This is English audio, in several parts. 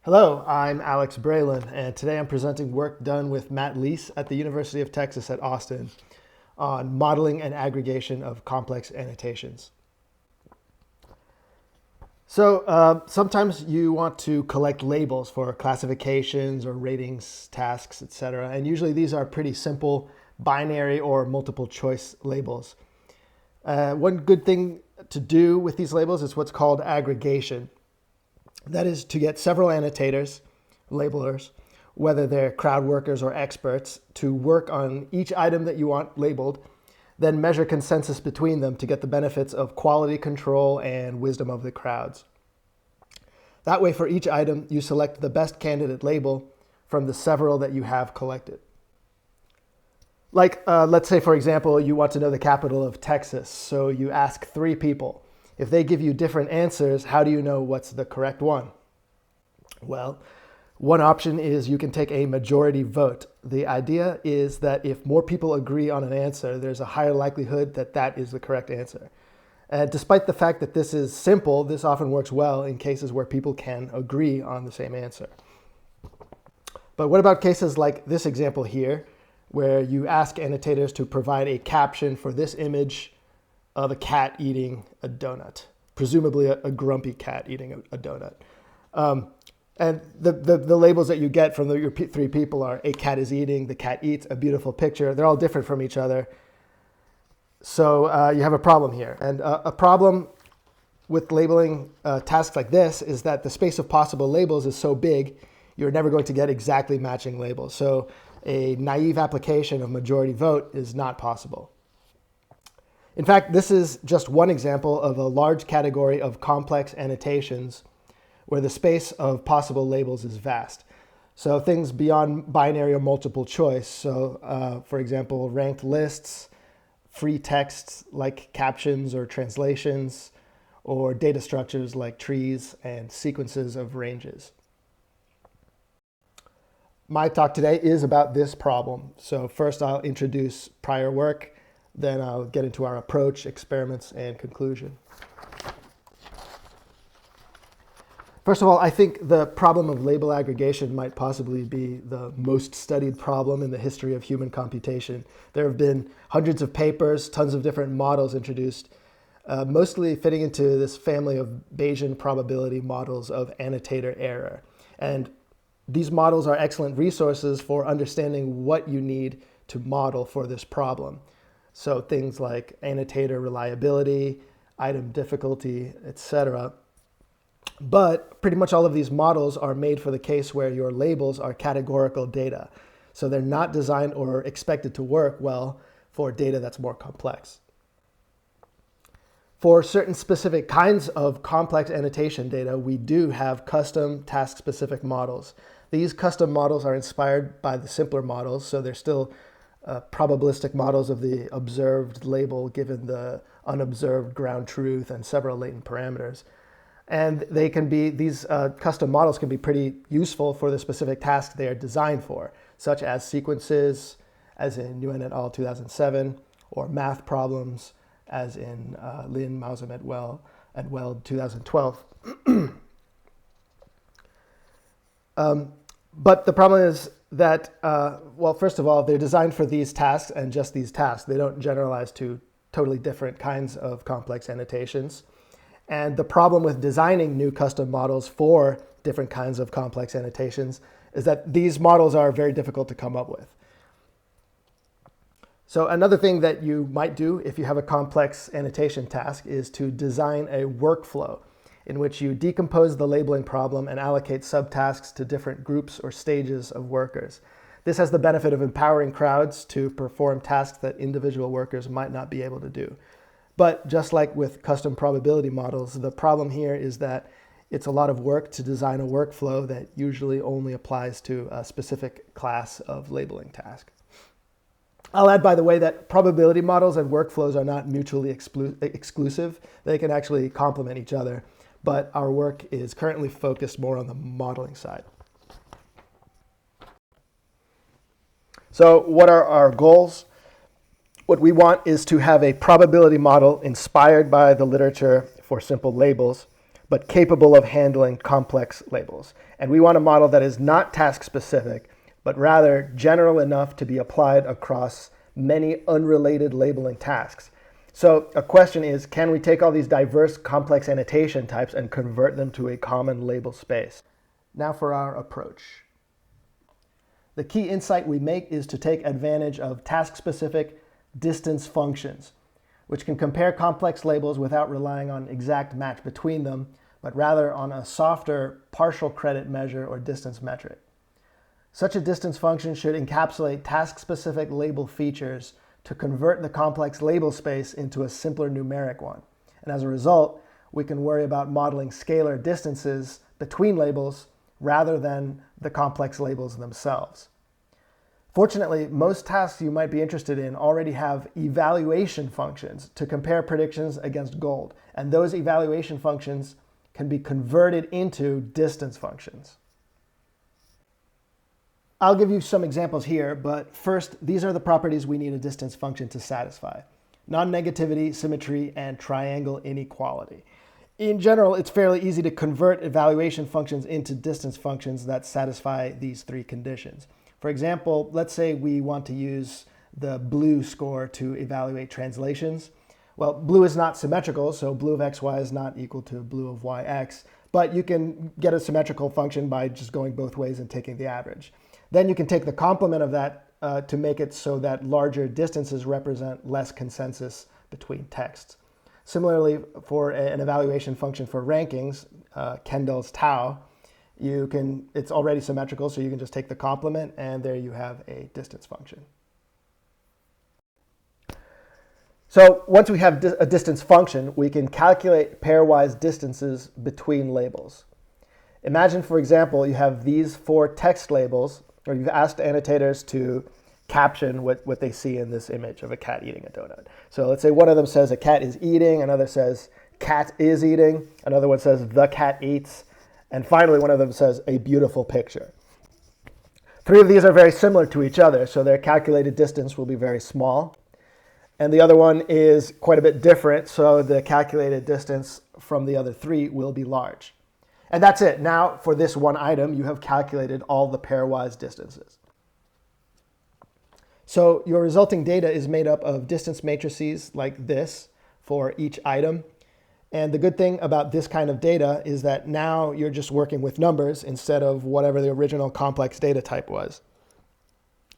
Hello, I'm Alex Braylan, and today I'm presenting work done with Matt Lease at the University of Texas at Austin on modeling and aggregation of complex annotations. So sometimes you want to collect labels for classifications or ratings, tasks, etc. And usually these are pretty simple binary or multiple choice labels. One good thing to do with these labels is what's called aggregation. That is to get several annotators, labelers, whether they're crowd workers or experts, to work on each item that you want labeled, then measure consensus between them to get the benefits of quality control and wisdom of the crowds. That way, for each item, you select the best candidate label from the several that you have collected. Like, let's say, for example, you want to know the capital of Texas, so you ask 3 people. If they give you different answers, how do you know what's the correct one? Well, one option is you can take a majority vote. The idea is that if more people agree on an answer, there's a higher likelihood that that is the correct answer. Despite the fact that this is simple, this often works well in cases where people can agree on the same answer. But what about cases like this example here, where you ask annotators to provide a caption for this image of a cat eating a donut, presumably a grumpy cat eating a donut. And the labels that you get from your 3 people are a cat is eating, the cat eats, a beautiful picture. They're all different from each other. So you have a problem here. And a problem with labeling tasks like this is that the space of possible labels is so big, you're never going to get exactly matching labels. So a naive application of majority vote is not possible. In fact, this is just one example of a large category of complex annotations where the space of possible labels is vast. So things beyond binary or multiple choice. So for example, ranked lists, free texts like captions or translations, or data structures like trees and sequences of ranges. My talk today is about this problem. So first I'll introduce prior work, then I'll get into our approach, experiments, and conclusion. First of all, I think the problem of label aggregation might possibly be the most studied problem in the history of human computation. There have been hundreds of papers, tons of different models introduced, mostly fitting into this family of Bayesian probability models of annotator error. And these models are excellent resources for understanding what you need to model for this problem. So things like annotator reliability, item difficulty, etc. But pretty much all of these models are made for the case where your labels are categorical data. So they're not designed or expected to work well for data that's more complex. For certain specific kinds of complex annotation data, we do have custom task-specific models. These custom models are inspired by the simpler models, so they're still probabilistic models of the observed label given the unobserved ground truth and several latent parameters. And they can be, these custom models can be pretty useful for the specific task they are designed for, such as sequences, as in Nguyen et al. 2007, or math problems, as in Lin, Mausam et al. 2012. But the problem is that, well, first of all, they're designed for these tasks and just these tasks. They don't generalize to totally different kinds of complex annotations. And the problem with designing new custom models for different kinds of complex annotations is that these models are very difficult to come up with. So another thing that you might do if you have a complex annotation task is to design a workflow in which you decompose the labeling problem and allocate subtasks to different groups or stages of workers. This has the benefit of empowering crowds to perform tasks that individual workers might not be able to do. But just like with custom probability models, the problem here is that it's a lot of work to design a workflow that usually only applies to a specific class of labeling task. I'll add, by the way, that probability models and workflows are not mutually exclusive. They can actually complement each other. But our work is currently focused more on the modeling side. So what are our goals? What we want is to have a probability model inspired by the literature for simple labels, but capable of handling complex labels. And we want a model that is not task-specific, but rather general enough to be applied across many unrelated labeling tasks. So a question is, can we take all these diverse complex annotation types and convert them to a common label space? Now for our approach. The key insight we make is to take advantage of task-specific distance functions, which can compare complex labels without relying on exact match between them, but rather on a softer partial credit measure or distance metric. Such a distance function should encapsulate task-specific label features to convert the complex label space into a simpler numeric one. And as a result, we can worry about modeling scalar distances between labels rather than the complex labels themselves. Fortunately, most tasks you might be interested in already have evaluation functions to compare predictions against gold, and those evaluation functions can be converted into distance functions. I'll give you some examples here, but first, these are the properties we need a distance function to satisfy: non-negativity, symmetry, and triangle inequality. In general, it's fairly easy to convert evaluation functions into distance functions that satisfy these three conditions. For example, let's say we want to use the blue score to evaluate translations. Well, blue is not symmetrical, so blue of xy is not equal to blue of yx, but you can get a symmetrical function by just going both ways and taking the average. Then you can take the complement of that to make it so that larger distances represent less consensus between texts. Similarly, for an evaluation function for rankings, Kendall's tau, it's already symmetrical, so you can just take the complement, and there you have a distance function. So once we have a distance function, we can calculate pairwise distances between labels. Imagine, for example, you have these 4 text labels, or you've asked annotators to caption what they see in this image of a cat eating a donut. So let's say one of them says a cat is eating, another says cat is eating, another one says the cat eats, and finally one of them says a beautiful picture. 3 of these are very similar to each other, so their calculated distance will be very small. And the other one is quite a bit different, so the calculated distance from the other 3 will be large. And that's it. Now, for this one item, you have calculated all the pairwise distances. So your resulting data is made up of distance matrices like this for each item. And the good thing about this kind of data is that now you're just working with numbers instead of whatever the original complex data type was.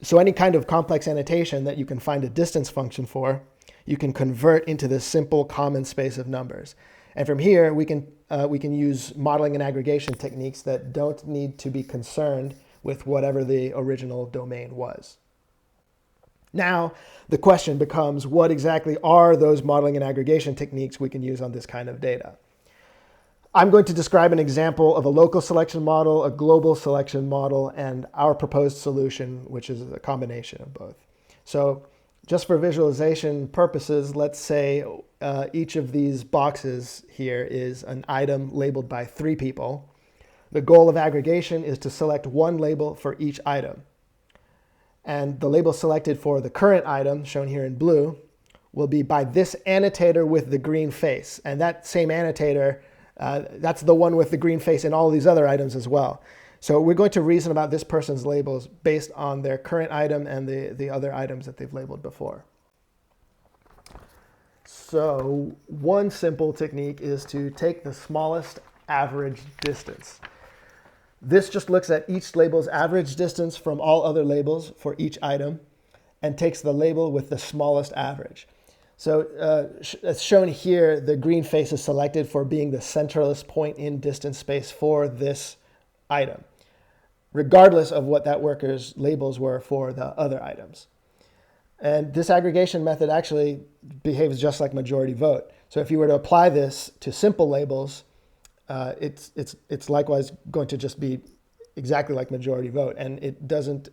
So any kind of complex annotation that you can find a distance function for, you can convert into this simple common space of numbers. And from here, we can use modeling and aggregation techniques that don't need to be concerned with whatever the original domain was. Now, the question becomes, what exactly are those modeling and aggregation techniques we can use on this kind of data? I'm going to describe an example of a local selection model, a global selection model, and our proposed solution, which is a combination of both. So just for visualization purposes, let's say each of these boxes here is an item labeled by 3 people. The goal of aggregation is to select one label for each item. And the label selected for the current item, shown here in blue, will be by this annotator with the green face. And that same annotator, that's the one with the green face in all of these other items as well. So we're going to reason about this person's labels based on their current item and the other items that they've labeled before. So one simple technique is to take the smallest average distance. This just looks at each label's average distance from all other labels for each item and takes the label with the smallest average. So as shown here, the green face is selected for being the centralist point in distance space for this item, regardless of what that worker's labels were for the other items. And this aggregation method actually behaves just like majority vote. So if you were to apply this to simple labels, it's likewise going to just be exactly like majority vote. And it doesn't,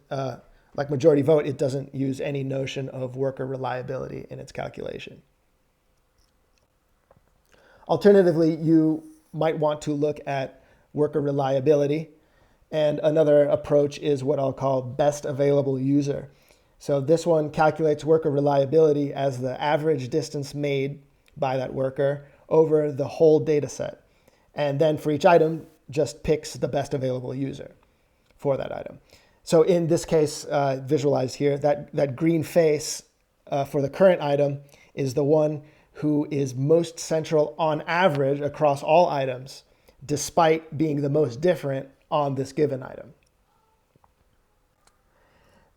like majority vote, it doesn't use any notion of worker reliability in its calculation. Alternatively, you might want to look at worker reliability. And another approach is what I'll call best available user. So this one calculates worker reliability as the average distance made by that worker over the whole data set. And then for each item, just picks the best available user for that item. So in this case, visualized here, that green face for the current item is the one who is most central on average across all items, despite being the most different on this given item.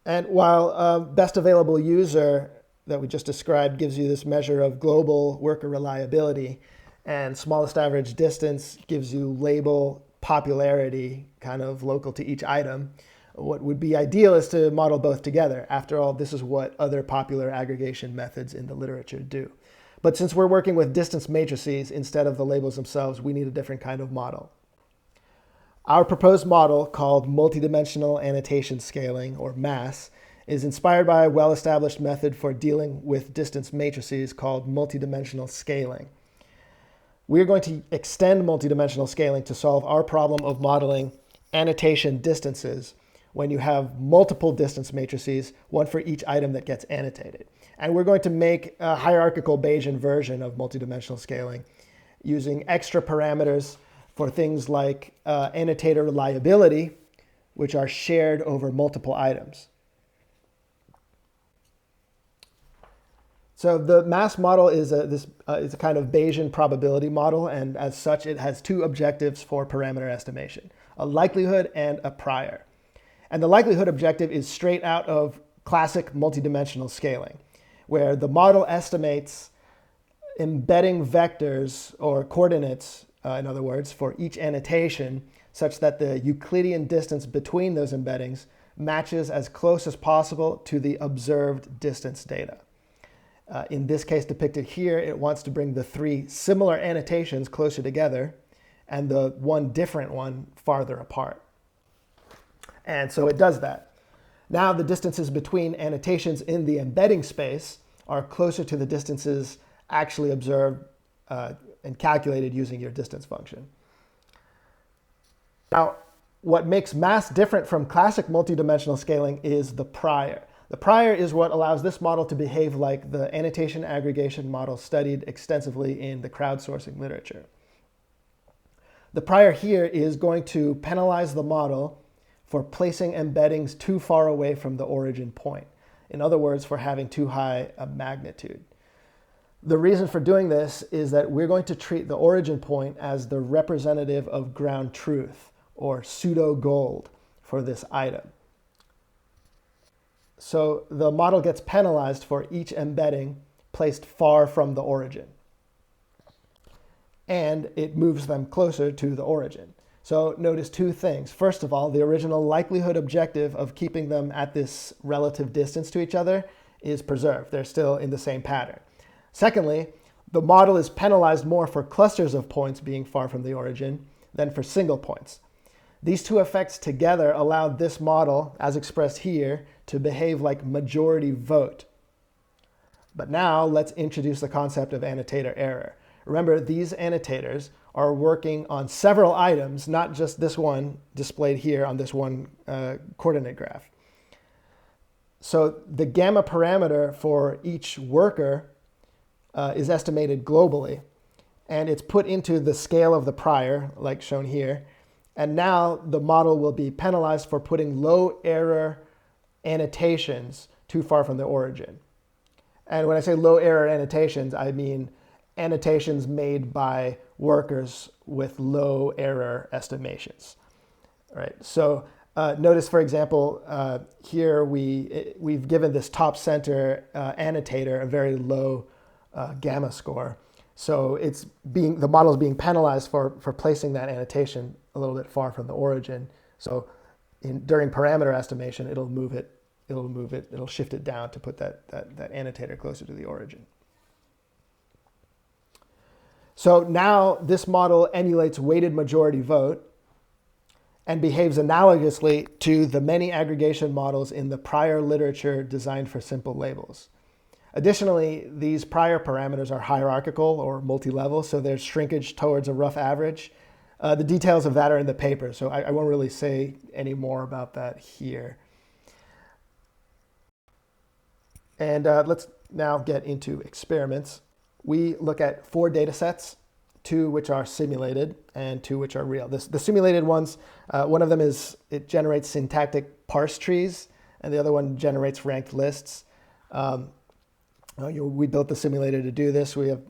And while best available user that we just described gives you this measure of global worker reliability, and smallest average distance gives you label popularity, kind of local to each item, what would be ideal is to model both together. After all, this is what other popular aggregation methods in the literature do. But since we're working with distance matrices instead of the labels themselves, we need a different kind of model. Our proposed model, called multidimensional annotation scaling, or MAS, is inspired by a well-established method for dealing with distance matrices called multidimensional scaling. We're going to extend multidimensional scaling to solve our problem of modeling annotation distances when you have multiple distance matrices, one for each item that gets annotated. And we're going to make a hierarchical Bayesian version of multidimensional scaling using extra parameters for things like annotator reliability, which are shared over multiple items. So the MAS model is a kind of Bayesian probability model, and as such, it has two objectives for parameter estimation, a likelihood and a prior. And the likelihood objective is straight out of classic multidimensional scaling, where the model estimates embedding vectors or coordinates, in other words, for each annotation, such that the Euclidean distance between those embeddings matches as close as possible to the observed distance data. In this case depicted here, it wants to bring the three similar annotations closer together and the one different one farther apart. And so it does that. Now the distances between annotations in the embedding space are closer to the distances actually observed and calculated using your distance function. Now, what makes MAS different from classic multidimensional scaling is the prior. The prior is what allows this model to behave like the annotation aggregation model studied extensively in the crowdsourcing literature. The prior here is going to penalize the model for placing embeddings too far away from the origin point. In other words, for having too high a magnitude. The reason for doing this is that we're going to treat the origin point as the representative of ground truth, or pseudo gold, for this item. So the model gets penalized for each embedding placed far from the origin. And it moves them closer to the origin. So notice two things. First of all, the original likelihood objective of keeping them at this relative distance to each other is preserved. They're still in the same pattern. Secondly, the model is penalized more for clusters of points being far from the origin than for single points. These two effects together allowed this model, as expressed here, to behave like majority vote. But now let's introduce the concept of annotator error. Remember, these annotators are working on several items, not just this one displayed here on this one coordinate graph. So the gamma parameter for each worker is estimated globally, and it's put into the scale of the prior, like shown here. And now the model will be penalized for putting low error annotations too far from the origin. And when I say low error annotations, I mean annotations made by workers with low error estimations. All right. So notice, for example, here we've given this top center annotator a very low gamma score. So the model is being penalized for placing that annotation a little bit far from the origin. So during parameter estimation, it'll shift it down to put that annotator closer to the origin. So now this model emulates weighted majority vote and behaves analogously to the many aggregation models in the prior literature designed for simple labels. Additionally, these prior parameters are hierarchical or multi-level, so there's shrinkage towards a rough average. The details of that are in the paper, so I won't really say any more about that here. And let's now get into experiments. We look at 4 data sets, two which are simulated and two which are real. The simulated ones, one of them it generates syntactic parse trees, and the other one generates ranked lists. We built the simulator to do this. We have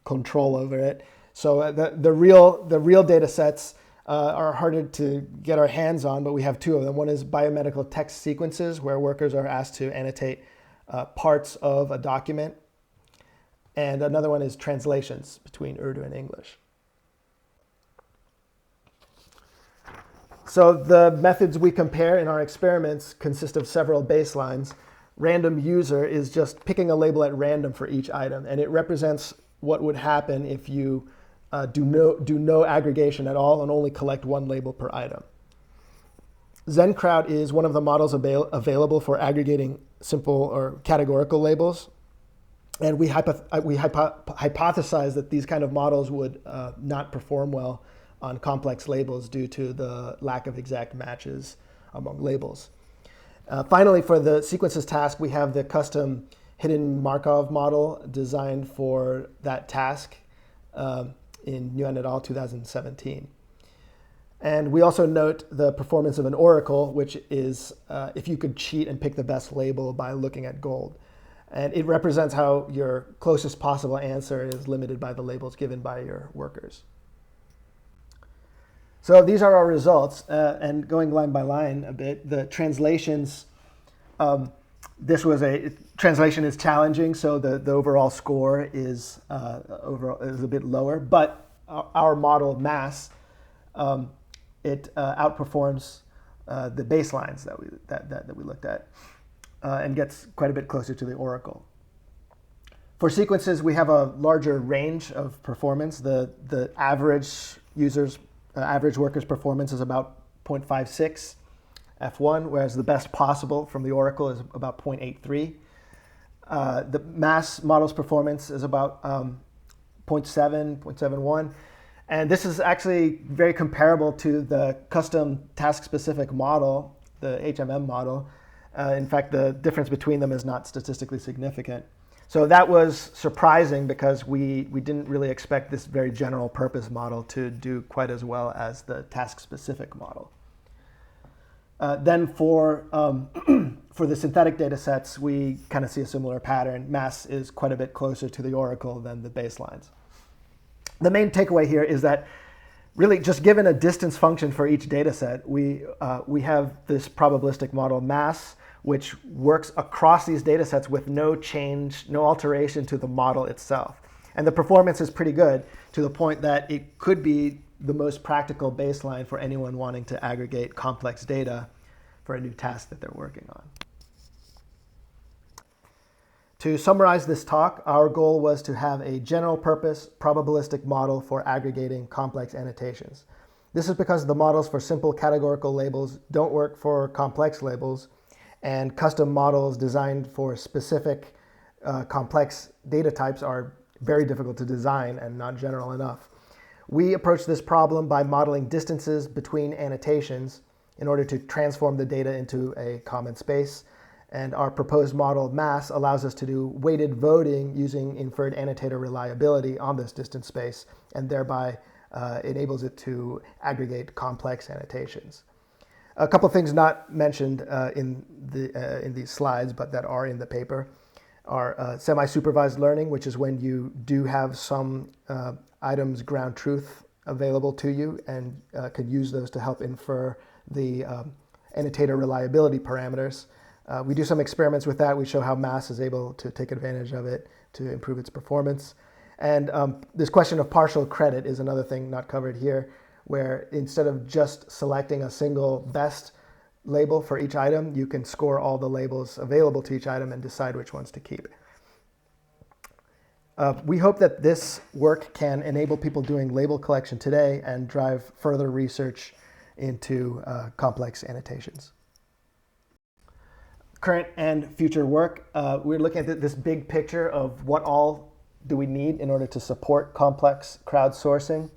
control over it. So the real data sets are harder to get our hands on, but we have two of them. One is biomedical text sequences, where workers are asked to annotate parts of a document. And another one is translations between Urdu and English. So the methods we compare in our experiments consist of several baselines. Random user is just picking a label at random for each item, and it represents what would happen if you do no aggregation at all and only collect one label per item. ZenCrowd is one of the models available for aggregating simple or categorical labels. And we hypothesize that these kind of models would not perform well on complex labels due to the lack of exact matches among labels. Finally, for the sequences task, we have the custom hidden Markov model designed for that task in Nguyen et al. 2017. And we also note the performance of an oracle, which is if you could cheat and pick the best label by looking at gold. And it represents how your closest possible answer is limited by the labels given by your workers. So these are our results. And going line by line a bit, the translations, translation is challenging, so the overall score is a bit lower. But our model mass, it outperforms the baselines that we looked at. And gets quite a bit closer to the oracle. For sequences, we have a larger range of performance. The average worker's performance is about 0.56 F1, whereas the best possible from the oracle is about 0.83. The mass model's performance is about 0.7, 0.71. And this is actually very comparable to the custom task-specific model, the HMM model. In fact, the difference between them is not statistically significant. So that was surprising because we didn't really expect this very general purpose model to do quite as well as the task-specific model. Then for the synthetic data sets, we kind of see a similar pattern. Mass is quite a bit closer to the oracle than the baselines. The main takeaway here is that really, just given a distance function for each data set, we have this probabilistic model mass, which works across these data sets with no change, no alteration to the model itself. And the performance is pretty good to the point that it could be the most practical baseline for anyone wanting to aggregate complex data for a new task that they're working on. To summarize this talk, our goal was to have a general purpose probabilistic model for aggregating complex annotations. This is because the models for simple categorical labels don't work for complex labels, and custom models designed for specific complex data types are very difficult to design and not general enough. We approach this problem by modeling distances between annotations in order to transform the data into a common space. And our proposed model mass allows us to do weighted voting using inferred annotator reliability on this distance space, and thereby enables it to aggregate complex annotations. A couple of things not mentioned in these slides, but that are in the paper, are semi-supervised learning, which is when you do have some items ground truth available to you and could use those to help infer the annotator reliability parameters. We do some experiments with that. We show how mass is able to take advantage of it to improve its performance. And this question of partial credit is another thing not covered here, where instead of just selecting a single best label for each item, you can score all the labels available to each item and decide which ones to keep. We hope that this work can enable people doing label collection today and drive further research into complex annotations. Current and future work, we're looking at this big picture of what all do we need in order to support complex crowdsourcing.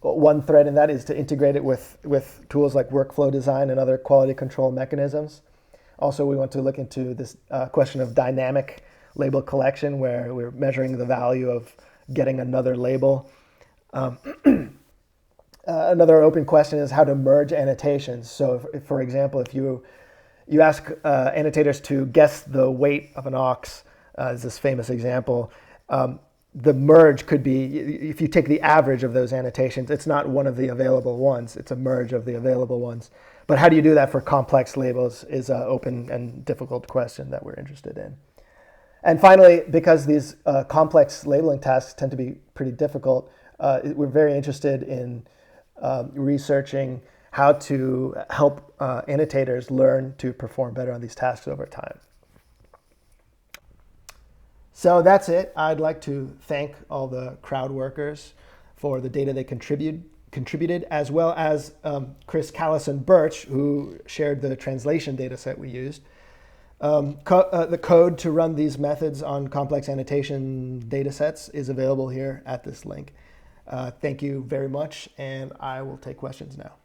One thread in that is to integrate it with tools like workflow design and other quality control mechanisms. Also, we want to look into this question of dynamic label collection, where we're measuring the value of getting another label. Another open question is how to merge annotations. So if, for example, if you ask annotators to guess the weight of an ox, is this famous example, the merge could be, if you take the average of those annotations, it's not one of the available ones, it's a merge of the available ones. But how do you do that for complex labels is an open and difficult question that we're interested in. And finally, because these complex labeling tasks tend to be pretty difficult, we're very interested in researching how to help annotators learn to perform better on these tasks over time. So that's it. I'd like to thank all the crowd workers for the data they contributed, as well as Chris Callis and Birch, who shared the translation data set we used. The code to run these methods on complex annotation data sets is available here at this link. Thank you very much, and I will take questions now.